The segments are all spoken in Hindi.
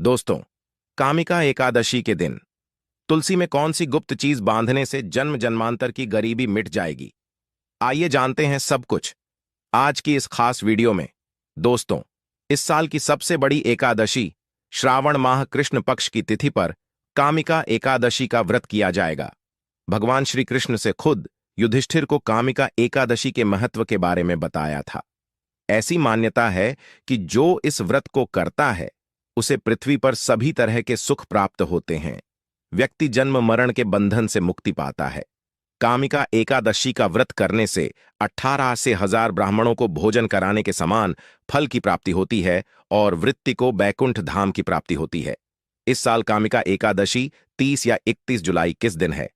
दोस्तों, कामिका एकादशी के दिन तुलसी में कौन सी गुप्त चीज बांधने से जन्म जन्मांतर की गरीबी मिट जाएगी? आइए जानते हैं सब कुछ आज की इस खास वीडियो में। दोस्तों, इस साल की सबसे बड़ी एकादशी श्रावण माह कृष्ण पक्ष की तिथि पर कामिका एकादशी का व्रत किया जाएगा। भगवान श्री कृष्ण से खुद युधिष्ठिर को कामिका एकादशी के महत्व के बारे में बताया था। ऐसी मान्यता है कि जो इस व्रत को करता है उसे पृथ्वी पर सभी तरह के सुख प्राप्त होते हैं। व्यक्ति जन्म मरण के बंधन से मुक्ति पाता है। कामिका एकादशी का व्रत करने से 18 से 1000 ब्राह्मणों को भोजन कराने के समान फल की प्राप्ति होती है और वृत्ति को बैकुंठ धाम की प्राप्ति होती है। इस साल कामिका एकादशी 30 या 31 जुलाई किस दिन है?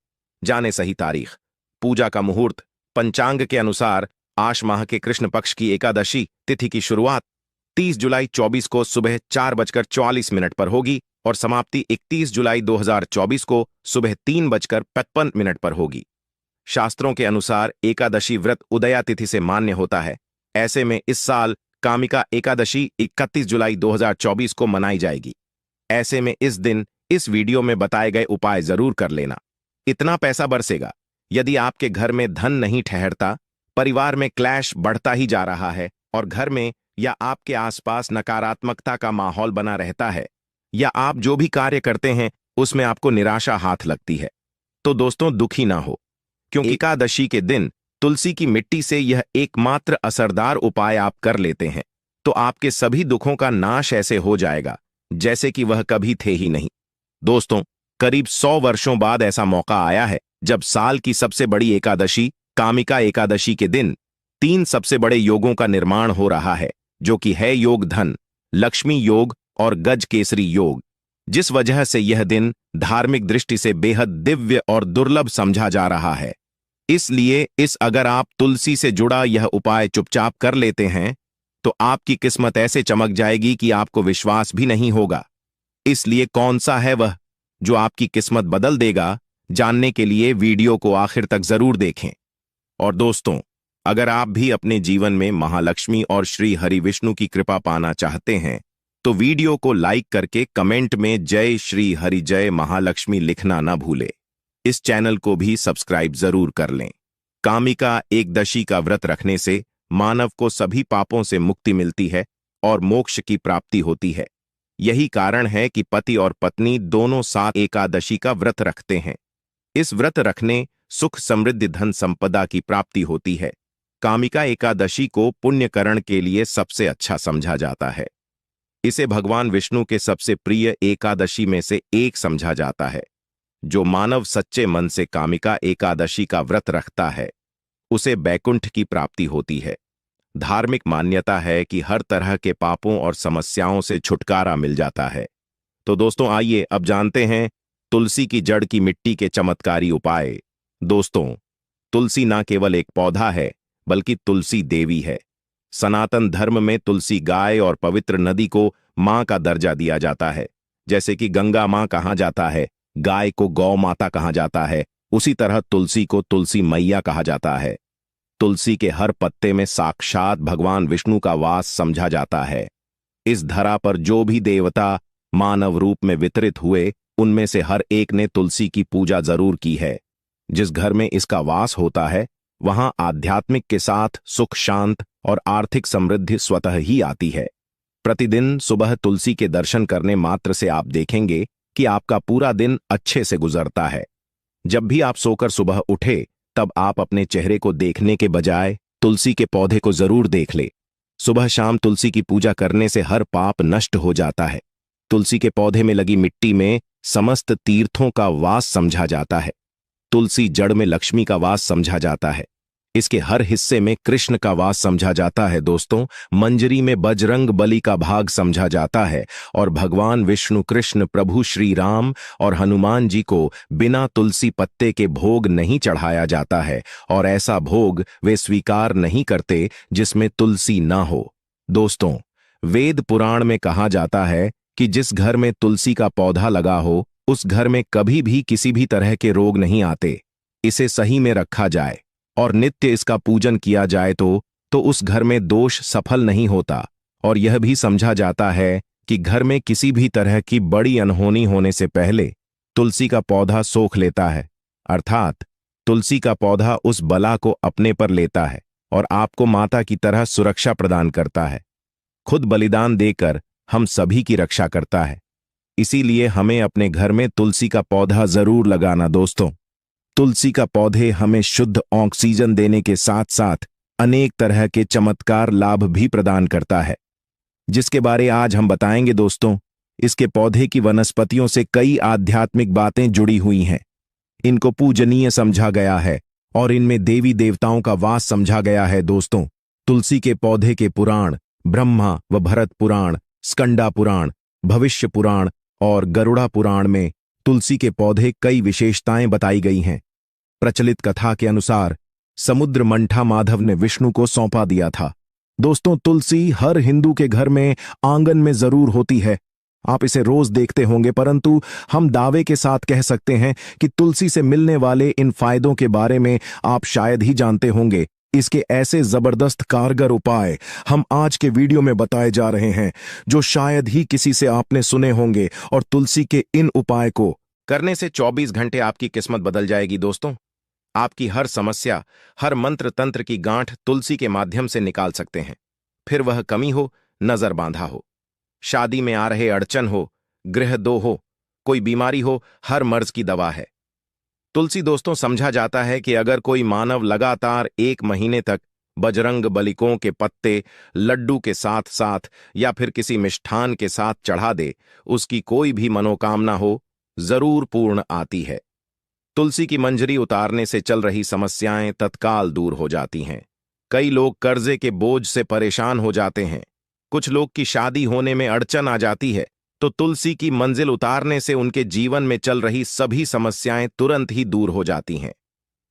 जाने सही तारीख। पूजा का मुहूर्त पंचांग के अनुसार आश माह के कृष्ण पक्ष की एकादशी तिथि की शुरुआत 30 जुलाई 24 को सुबह 4:44 पर होगी और समाप्ति 31 जुलाई 2024 को सुबह 3:55 पर होगी। शास्त्रों के अनुसार एकादशी व्रत उदया तिथि से मान्य होता है। ऐसे में इस साल कामिका एकादशी 31 जुलाई 2024 को मनाई जाएगी। ऐसे में इस दिन इस वीडियो में बताए गए उपाय जरूर कर लेना। इतना पैसा बरसेगा। यदि आपके घर में धन नहीं ठहरता, परिवार में क्लैश बढ़ता ही जा रहा है और घर में या आपके आसपास नकारात्मकता का माहौल बना रहता है, या आप जो भी कार्य करते हैं उसमें आपको निराशा हाथ लगती है, तो दोस्तों दुखी ना हो, क्योंकि एकादशी के दिन तुलसी की मिट्टी से यह एकमात्र असरदार उपाय आप कर लेते हैं तो आपके सभी दुखों का नाश ऐसे हो जाएगा जैसे कि वह कभी थे ही नहीं। दोस्तों, करीब 100 वर्षों बाद ऐसा मौका आया है जब साल की सबसे बड़ी एकादशी कामिका एकादशी के दिन 3 सबसे बड़े योगों का निर्माण हो रहा है, जो कि है योग धन, लक्ष्मी योग और गज केसरी योग, जिस वजह से यह दिन धार्मिक दृष्टि से बेहद दिव्य और दुर्लभ समझा जा रहा है। इसलिए अगर आप तुलसी से जुड़ा यह उपाय चुपचाप कर लेते हैं तो आपकी किस्मत ऐसे चमक जाएगी कि आपको विश्वास भी नहीं होगा। इसलिए कौन सा है वह जो आपकी किस्मत बदल देगा, जानने के लिए वीडियो को आखिर तक जरूर देखें। और दोस्तों, अगर आप भी अपने जीवन में महालक्ष्मी और श्री हरि विष्णु की कृपा पाना चाहते हैं तो वीडियो को लाइक करके कमेंट में जय श्री हरि जय महालक्ष्मी लिखना ना भूले। इस चैनल को भी सब्सक्राइब जरूर कर लें। कामिका एकदशी का व्रत रखने से मानव को सभी पापों से मुक्ति मिलती है और मोक्ष की प्राप्ति होती है। यही कारण है कि पति और पत्नी दोनों साथ एकादशी का व्रत रखते हैं। इस व्रत रखने सुख समृद्धि धन संपदा की प्राप्ति होती है। कामिका एकादशी को पुण्यकरण के लिए सबसे अच्छा समझा जाता है। इसे भगवान विष्णु के सबसे प्रिय एकादशी में से एक समझा जाता है। जो मानव सच्चे मन से कामिका एकादशी का व्रत रखता है उसे बैकुंठ की प्राप्ति होती है। धार्मिक मान्यता है कि हर तरह के पापों और समस्याओं से छुटकारा मिल जाता है। तो दोस्तों, आइए अब जानते हैं तुलसी की जड़ की मिट्टी के चमत्कारी उपाय। दोस्तों, तुलसी ना केवल एक पौधा है बल्कि तुलसी देवी है। सनातन धर्म में तुलसी गाय और पवित्र नदी को मां का दर्जा दिया जाता है। जैसे कि गंगा मां कहा जाता है, गाय को गौ माता कहा जाता है, उसी तरह तुलसी को तुलसी मैया कहा जाता है। तुलसी के हर पत्ते में साक्षात भगवान विष्णु का वास समझा जाता है। इस धरा पर जो भी देवता मानव रूप में वितरित हुए उनमें से हर एक ने तुलसी की पूजा जरूर की है। जिस घर में इसका वास होता है वहां आध्यात्मिक के साथ सुख शांत और आर्थिक समृद्धि स्वतः ही आती है। प्रतिदिन सुबह तुलसी के दर्शन करने मात्र से आप देखेंगे कि आपका पूरा दिन अच्छे से गुजरता है। जब भी आप सोकर सुबह उठे तब आप अपने चेहरे को देखने के बजाय तुलसी के पौधे को जरूर देख ले। सुबह शाम तुलसी की पूजा करने से हर पाप नष्ट हो जाता है। तुलसी के पौधे में लगी मिट्टी में समस्त तीर्थों का वास समझा जाता है। तुलसी जड़ में लक्ष्मी का वास समझा जाता है। इसके हर हिस्से में कृष्ण का वास समझा जाता है। दोस्तों, मंजरी में बजरंग बली का भाग समझा जाता है और भगवान विष्णु कृष्ण प्रभु श्री राम और हनुमान जी को बिना तुलसी पत्ते के भोग नहीं चढ़ाया जाता है और ऐसा भोग वे स्वीकार नहीं करते जिसमें तुलसी ना हो। दोस्तों, वेद पुराण में कहा जाता है कि जिस घर में तुलसी का पौधा लगा हो उस घर में कभी भी किसी भी तरह के रोग नहीं आते। इसे सही में रखा जाए और नित्य इसका पूजन किया जाए तो उस घर में दोष सफल नहीं होता। और यह भी समझा जाता है कि घर में किसी भी तरह की बड़ी अनहोनी होने से पहले तुलसी का पौधा सोख लेता है, अर्थात तुलसी का पौधा उस बला को अपने पर लेता है और आपको माता की तरह सुरक्षा प्रदान करता है। खुद बलिदान देकर हम सभी की रक्षा करता है। इसीलिए हमें अपने घर में तुलसी का पौधा जरूर लगाना दोस्तों। तुलसी का पौधे हमें शुद्ध ऑक्सीजन देने के साथ साथ अनेक तरह के चमत्कार लाभ भी प्रदान करता है, जिसके बारे आज हम बताएंगे दोस्तों। इसके पौधे की वनस्पतियों से कई आध्यात्मिक बातें जुड़ी हुई हैं। इनको पूजनीय समझा गया है और इनमें देवी देवताओं का वास समझा गया है दोस्तों। तुलसी के पौधे के पुराण ब्रह्मा व भरत पुराण, स्कंदा पुराण, भविष्य पुराण और गरुड़ा पुराण में तुलसी के पौधे कई विशेषताएं बताई गई हैं। प्रचलित कथा के अनुसार समुद्र मंठा माधव ने विष्णु को सौंपा दिया था। दोस्तों, तुलसी हर हिंदू के घर में आंगन में जरूर होती है। आप इसे रोज देखते होंगे, परंतु हम दावे के साथ कह सकते हैं कि तुलसी से मिलने वाले इन फायदों के बारे में आप शायद ही जानते होंगे। इसके ऐसे जबरदस्त कारगर उपाय हम आज के वीडियो में बताए जा रहे हैं, जो शायद ही किसी से आपने सुने होंगे। और तुलसी के इन उपाय को करने से 24 घंटे आपकी किस्मत बदल जाएगी दोस्तों। आपकी हर समस्या, हर मंत्र तंत्र की गांठ तुलसी के माध्यम से निकाल सकते हैं। फिर वह कमी हो, नजर बांधा हो, शादी में आ रहे अड़चन हो, गृह दो हो, कोई बीमारी हो, हर मर्ज की दवा है तुलसी दोस्तों। समझा जाता है कि अगर कोई मानव लगातार 1 महीने तक बजरंग बलिकों के पत्ते लड्डू के साथ साथ या फिर किसी मिष्ठान के साथ चढ़ा दे, उसकी कोई भी मनोकामना हो जरूर पूर्ण आती है। तुलसी की मंजरी उतारने से चल रही समस्याएं तत्काल दूर हो जाती हैं। कई लोग कर्जे के बोझ से परेशान हो जाते हैं, कुछ लोग की शादी होने में अड़चन आ जाती है, तो तुलसी की मंजिल उतारने से उनके जीवन में चल रही सभी समस्याएं तुरंत ही दूर हो जाती हैं।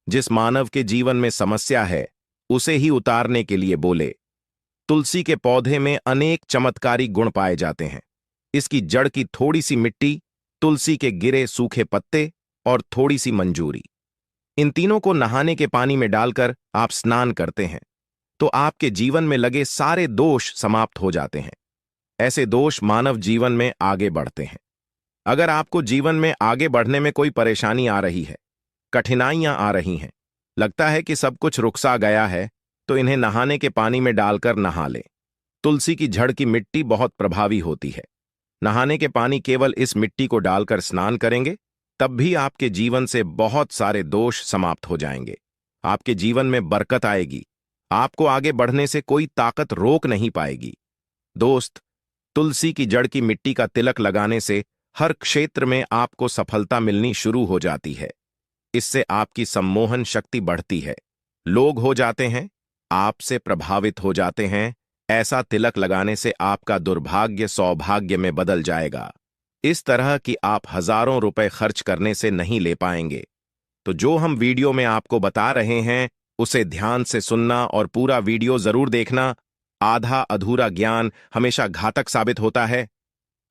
जिस मानव के जीवन में समस्या है, उसे ही उतारने के लिए बोले। तुलसी के पौधे में अनेक चमत्कारी गुण पाए जाते हैं। इसकी जड़ की थोड़ी सी मिट्टी, तुलसी के गिरे सूखे पत्ते और थोड़ी सी मंजूरी, इन तीनों को नहाने के पानी में डालकर आप स्नान करते हैं तो आपके जीवन में लगे सारे दोष समाप्त हो जाते हैं। ऐसे दोष मानव जीवन में आगे बढ़ते हैं। अगर आपको जीवन में आगे बढ़ने में कोई परेशानी आ रही है, कठिनाइयां आ रही हैं, लगता है कि सब कुछ रुकसा गया है, तो इन्हें नहाने के पानी में डालकर नहा लें। तुलसी की जड़ की मिट्टी बहुत प्रभावी होती है। नहाने के पानी केवल इस मिट्टी को डालकर स्नान करेंगे, तब भी आपके जीवन से बहुत सारे दोष समाप्त हो जाएंगे। आपके जीवन में बरकत आएगी। आपको आगे बढ़ने से कोई ताकत रोक नहीं पाएगी। दोस्त, तुलसी की जड़ की मिट्टी का तिलक लगाने से हर क्षेत्र में आपको सफलता मिलनी शुरू हो जाती है। इससे आपकी सम्मोहन शक्ति बढ़ती है। लोग हो जाते हैं, आपसे प्रभावित हो जाते हैं। ऐसा तिलक लगाने से आपका दुर्भाग्य सौभाग्य में बदल जाएगा। इस तरह कि आप हजारों रुपए खर्च करने से नहीं ले पाएंगे। तो जो हम वीडियो में आपको बता रहे हैं, उसे ध्यान से सुनना और पूरा वीडियो जरूर देखना। आधा अधूरा ज्ञान हमेशा घातक साबित होता है।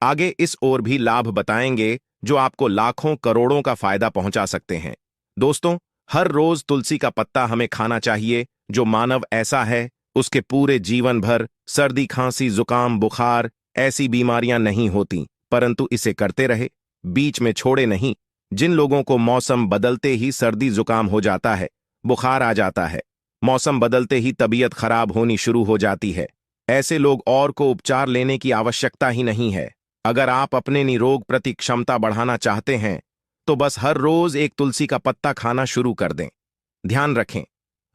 आगे इस ओर भी लाभ बताएंगे जो आपको लाखों करोड़ों का फायदा पहुंचा सकते हैं। दोस्तों, हर रोज तुलसी का पत्ता हमें खाना चाहिए। जो मानव ऐसा है, उसके पूरे जीवन भर सर्दी, खांसी, जुकाम, बुखार ऐसी बीमारियां नहीं होती, परंतु इसे करते रहे, बीच में छोड़े नहीं। जिन लोगों को मौसम बदलते ही सर्दी जुकाम हो जाता है, बुखार आ जाता है, मौसम बदलते ही तबीयत खराब होनी शुरू हो जाती है, ऐसे लोग और को उपचार लेने की आवश्यकता ही नहीं है। अगर आप अपने निरोग प्रति क्षमता बढ़ाना चाहते हैं, तो बस हर रोज एक तुलसी का पत्ता खाना शुरू कर दें। ध्यान रखें,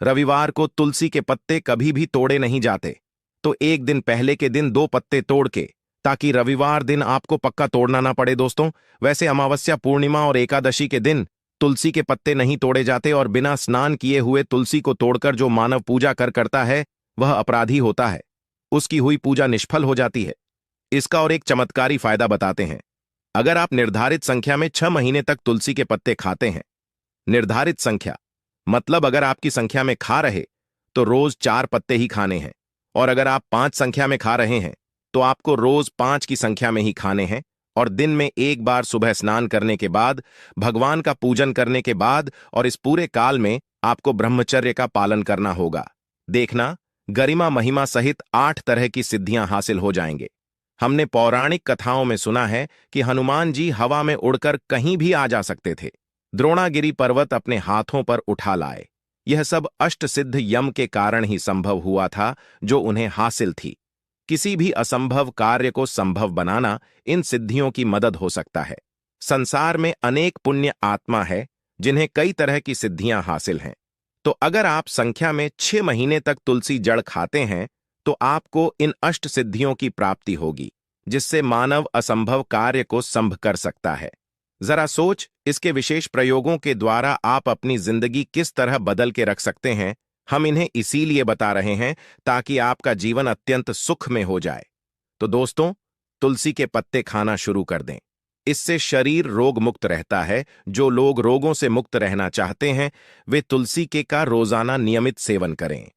रविवार को तुलसी के पत्ते कभी भी तोड़े नहीं जाते, तो एक दिन पहले के दिन 2 पत्ते तोड़ के, ताकि रविवार दिन आपको पक्का तोड़ना ना पड़े दोस्तों। वैसे अमावस्या, पूर्णिमा और एकादशी के दिन तुलसी के पत्ते नहीं तोड़े जाते, और बिना स्नान किए हुए तुलसी को तोड़कर जो मानव पूजा करता है, वह अपराधी होता है। उसकी हुई पूजा निष्फल हो जाती है। इसका और एक चमत्कारी फायदा बताते हैं। अगर आप निर्धारित संख्या में 6 महीने तक तुलसी के पत्ते खाते हैं, निर्धारित संख्या मतलब अगर आपकी संख्या में खा रहे तो रोज 4 पत्ते ही खाने हैं, और अगर आप 5 संख्या में खा रहे हैं तो आपको रोज 5 की संख्या में ही खाने हैं, और दिन में एक बार सुबह स्नान करने के बाद, भगवान का पूजन करने के बाद, और इस पूरे काल में आपको ब्रह्मचर्य का पालन करना होगा। देखना, गरिमा महिमा सहित 8 तरह की सिद्धियां हासिल हो जाएंगे। हमने पौराणिक कथाओं में सुना है कि हनुमान जी हवा में उड़कर कहीं भी आ जा सकते थे। द्रोणागिरी पर्वत अपने हाथों पर उठा लाए। यह सब अष्टसिद्ध यम के कारण ही संभव हुआ था, जो उन्हें हासिल थी। किसी भी असंभव कार्य को संभव बनाना इन सिद्धियों की मदद हो सकता है। संसार में अनेक पुण्य आत्मा है जिन्हें कई तरह की सिद्धियां हासिल हैं। तो अगर आप संख्या में 6 महीने तक तुलसी जड़ खाते हैं तो आपको इन अष्ट सिद्धियों की प्राप्ति होगी, जिससे मानव असंभव कार्य को संभ कर सकता है। जरा सोच, इसके विशेष प्रयोगों के द्वारा आप अपनी जिंदगी किस तरह बदल के रख सकते हैं। हम इन्हें इसीलिए बता रहे हैं ताकि आपका जीवन अत्यंत सुख में हो जाए। तो दोस्तों, तुलसी के पत्ते खाना शुरू कर दें। इससे शरीर रोग मुक्त रहता है। जो लोग रोगों से मुक्त रहना चाहते हैं, वे तुलसी के का रोजाना नियमित सेवन करें।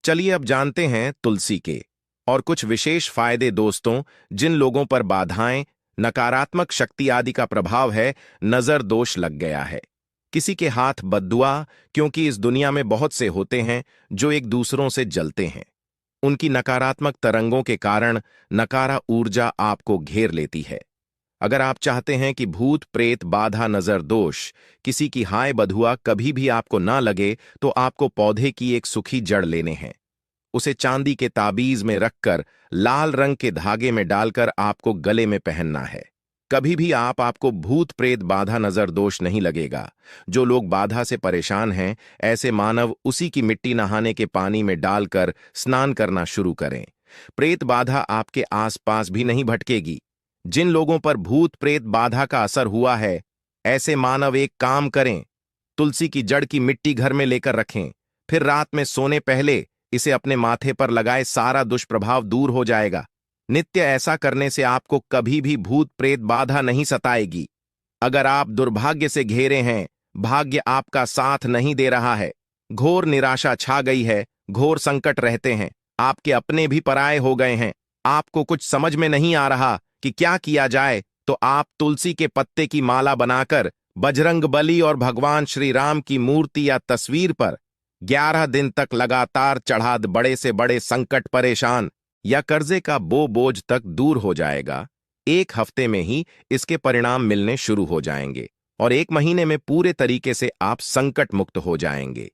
चलिए अब जानते हैं तुलसी के और कुछ विशेष फायदे। दोस्तों, जिन लोगों पर बाधाएं, नकारात्मक शक्ति आदि का प्रभाव है, नजर दोष लग गया है, किसी के हाथ बद्दुआ, क्योंकि इस दुनिया में बहुत से होते हैं जो एक दूसरों से जलते हैं। उनकी नकारात्मक तरंगों के कारण नकारा ऊर्जा आपको घेर लेती है। अगर आप चाहते हैं कि भूत प्रेत बाधा नजर दोष, किसी की हाय बधुआ कभी भी आपको ना लगे, तो आपको पौधे की एक सूखी जड़ लेने हैं। उसे चांदी के ताबीज में रखकर लाल रंग के धागे में डालकर आपको गले में पहनना है। कभी भी आपको भूत प्रेत बाधा नजर दोष नहीं लगेगा। जो लोग बाधा से परेशान हैं, ऐसे मानव उसी की मिट्टी नहाने के पानी में डालकर स्नान करना शुरू करें। प्रेत बाधा आपके आसपास भी नहीं भटकेगी। जिन लोगों पर भूत प्रेत बाधा का असर हुआ है, ऐसे मानव एक काम करें, तुलसी की जड़ की मिट्टी घर में लेकर रखें। फिर रात में सोने पहले इसे अपने माथे पर लगाए, सारा दुष्प्रभाव दूर हो जाएगा। नित्य ऐसा करने से आपको कभी भी भूत प्रेत बाधा नहीं सताएगी। अगर आप दुर्भाग्य से घेरे हैं, भाग्य आपका साथ नहीं दे रहा है, घोर निराशा छा गई है, घोर संकट रहते हैं, आपके अपने भी पराये हो गए हैं, आपको कुछ समझ में नहीं आ रहा कि क्या किया जाए, तो आप तुलसी के पत्ते की माला बनाकर बजरंग बली और भगवान श्री राम की मूर्ति या तस्वीर पर 11 दिन तक लगातार चढ़ा दे। बड़े से बड़े संकट, परेशान या कर्जे का बोझ तक दूर हो जाएगा। 1 हफ्ते में ही इसके परिणाम मिलने शुरू हो जाएंगे और 1 महीने में पूरे तरीके से आप संकट मुक्त हो जाएंगे।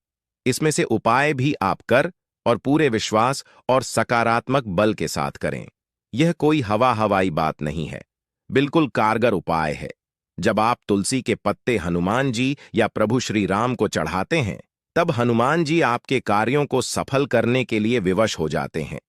इसमें से उपाय भी आप कर और पूरे विश्वास और सकारात्मक बल के साथ करें। यह कोई हवाई बात नहीं है, बिल्कुल कारगर उपाय है। जब आप तुलसी के पत्ते हनुमान जी या प्रभु श्री राम को चढ़ाते हैं, तब हनुमान जी आपके कार्यों को सफल करने के लिए विवश हो जाते हैं।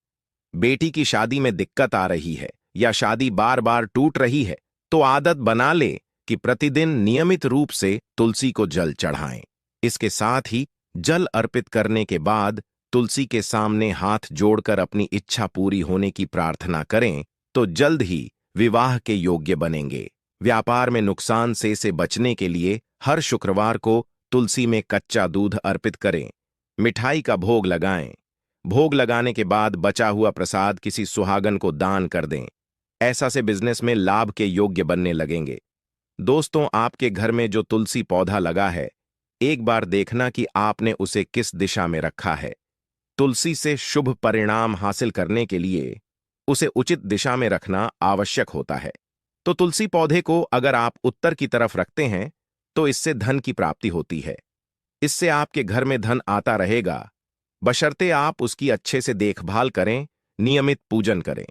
बेटी की शादी में दिक्कत आ रही है या शादी बार बार टूट रही है, तो आदत बना ले कि प्रतिदिन नियमित रूप से तुलसी को जल चढ़ाएं। इसके साथ ही जल अर्पित करने के बाद तुलसी के सामने हाथ जोड़कर अपनी इच्छा पूरी होने की प्रार्थना करें, तो जल्द ही विवाह के योग्य बनेंगे। व्यापार में नुकसान से बचने के लिए हर शुक्रवार को तुलसी में कच्चा दूध अर्पित करें। मिठाई का भोग लगाएं। भोग लगाने के बाद बचा हुआ प्रसाद किसी सुहागन को दान कर दें। ऐसा से बिजनेस में लाभ के योग्य बनने लगेंगे। दोस्तों, आपके घर में जो तुलसी पौधा लगा है, एक बार देखना कि आपने उसे किस दिशा में रखा है। तुलसी से शुभ परिणाम हासिल करने के लिए उसे उचित दिशा में रखना आवश्यक होता है। तो तुलसी पौधे को अगर आप उत्तर की तरफ रखते हैं, तो इससे धन की प्राप्ति होती है। इससे आपके घर में धन आता रहेगा, बशर्ते आप उसकी अच्छे से देखभाल करें, नियमित पूजन करें।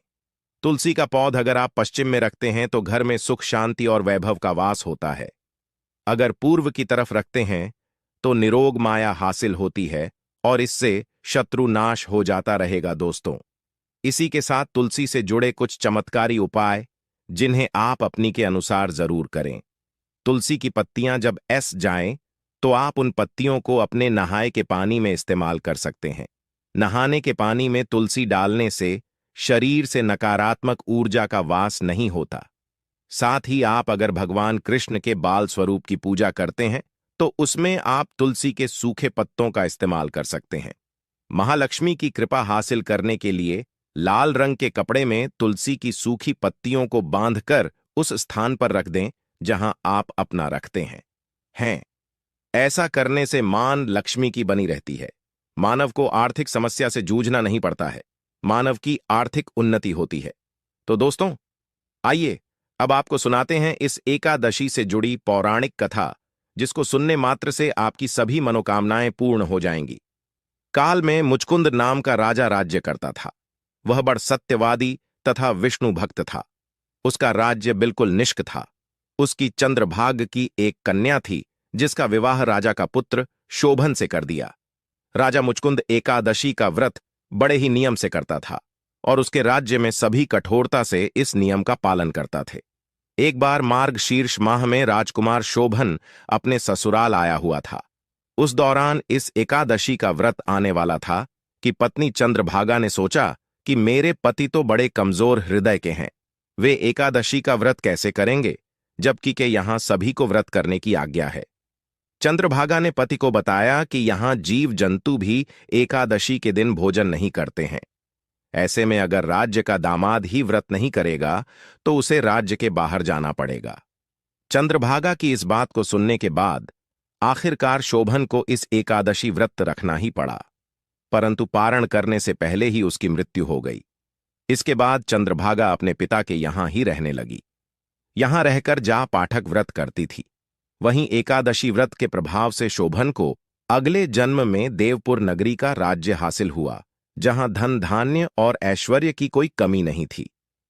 तुलसी का पौधा अगर आप पश्चिम में रखते हैं तो घर में सुख, शांति और वैभव का वास होता है। अगर पूर्व की तरफ रखते हैं तो निरोग माया हासिल होती है और इससे शत्रु नाश हो जाता रहेगा। दोस्तों, इसी के साथ तुलसी से जुड़े कुछ चमत्कारी उपाय, जिन्हें आप अपनी के अनुसार जरूर करें। तुलसी की पत्तियां जब ऐस जाएं, तो आप उन पत्तियों को अपने नहाए के पानी में इस्तेमाल कर सकते हैं। नहाने के पानी में तुलसी डालने से शरीर से नकारात्मक ऊर्जा का वास नहीं होता। साथ ही आप अगर भगवान कृष्ण के बाल स्वरूप की पूजा करते हैं, तो उसमें आप तुलसी के सूखे पत्तों का इस्तेमाल कर सकते हैं। महालक्ष्मी की कृपा हासिल करने के लिए लाल रंग के कपड़े में तुलसी की सूखी पत्तियों को बांधकर उस स्थान पर रख दें जहां आप अपना रखते हैं। ऐसा करने से मान लक्ष्मी की बनी रहती है। मानव को आर्थिक समस्या से जूझना नहीं पड़ता है। मानव की आर्थिक उन्नति होती है। तो दोस्तों, आइए अब आपको सुनाते हैं इस एकादशी से जुड़ी पौराणिक कथा, जिसको सुनने मात्र से आपकी सभी मनोकामनाएं पूर्ण हो जाएंगी। काल में मुचकुंद नाम का राजा राज्य करता था। वह बड़ सत्यवादी तथा विष्णु भक्त था। उसका राज्य बिल्कुल निष्क था। उसकी चंद्रभाग की एक कन्या थी, जिसका विवाह राजा का पुत्र शोभन से कर दिया। राजा मुचकुंद एकादशी का व्रत बड़े ही नियम से करता था और उसके राज्य में सभी कठोरता से इस नियम का पालन करता थे। एक बार मार्गशीर्ष माह में राजकुमार शोभन अपने ससुराल आया हुआ था। उस दौरान इस एकादशी का व्रत आने वाला था कि पत्नी चंद्रभागा ने सोचा कि मेरे पति तो बड़े कमजोर हृदय के हैं, वे एकादशी का व्रत कैसे करेंगे, जबकि के यहां सभी को व्रत करने की आज्ञा है। चंद्रभागा ने पति को बताया कि यहां जीव जंतु भी एकादशी के दिन भोजन नहीं करते हैं। ऐसे में अगर राज्य का दामाद ही व्रत नहीं करेगा तो उसे राज्य के बाहर जाना पड़ेगा। चंद्रभागा की इस बात को सुनने के बाद आखिरकार शोभन को इस एकादशी व्रत रखना ही पड़ा, परंतु पारण करने से पहले ही उसकी मृत्यु हो गई। इसके बाद चंद्रभागा अपने पिता के यहां ही रहने लगी। यहां रहकर जा पाठक व्रत करती थी। वहीं एकादशी व्रत के प्रभाव से शोभन को अगले जन्म में देवपुर नगरी का राज्य हासिल हुआ, जहां धन धान्य और ऐश्वर्य की कोई कमी नहीं थी।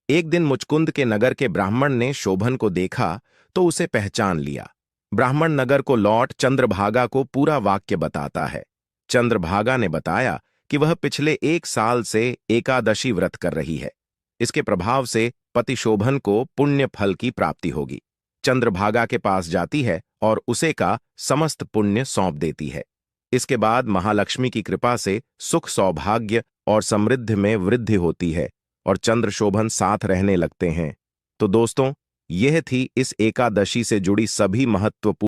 एक दिन मुचकुंद के नगर के ब्राह्मण ने शोभन को देखा तो उसे पहचान लिया। ब्राह्मण नगर को लौट चंद्रभागा को पूरा वाक्य बताता है। चंद्रभागा ने बताया कि वह पिछले 1 साल से एकादशी व्रत कर रही है। इसके प्रभाव से पति शोभन को पुण्य फल की प्राप्ति होगी। चंद्रभागा के पास जाती है और उसे का समस्त पुण्य सौंप देती है। इसके बाद महालक्ष्मी की कृपा से सुख सौभाग्य और समृद्धि में वृद्धि होती है और चंद्र शोभन साथ रहने लगते हैं। तो दोस्तों, यह थी इस एकादशी से जुड़ी सभी महत्वपूर्ण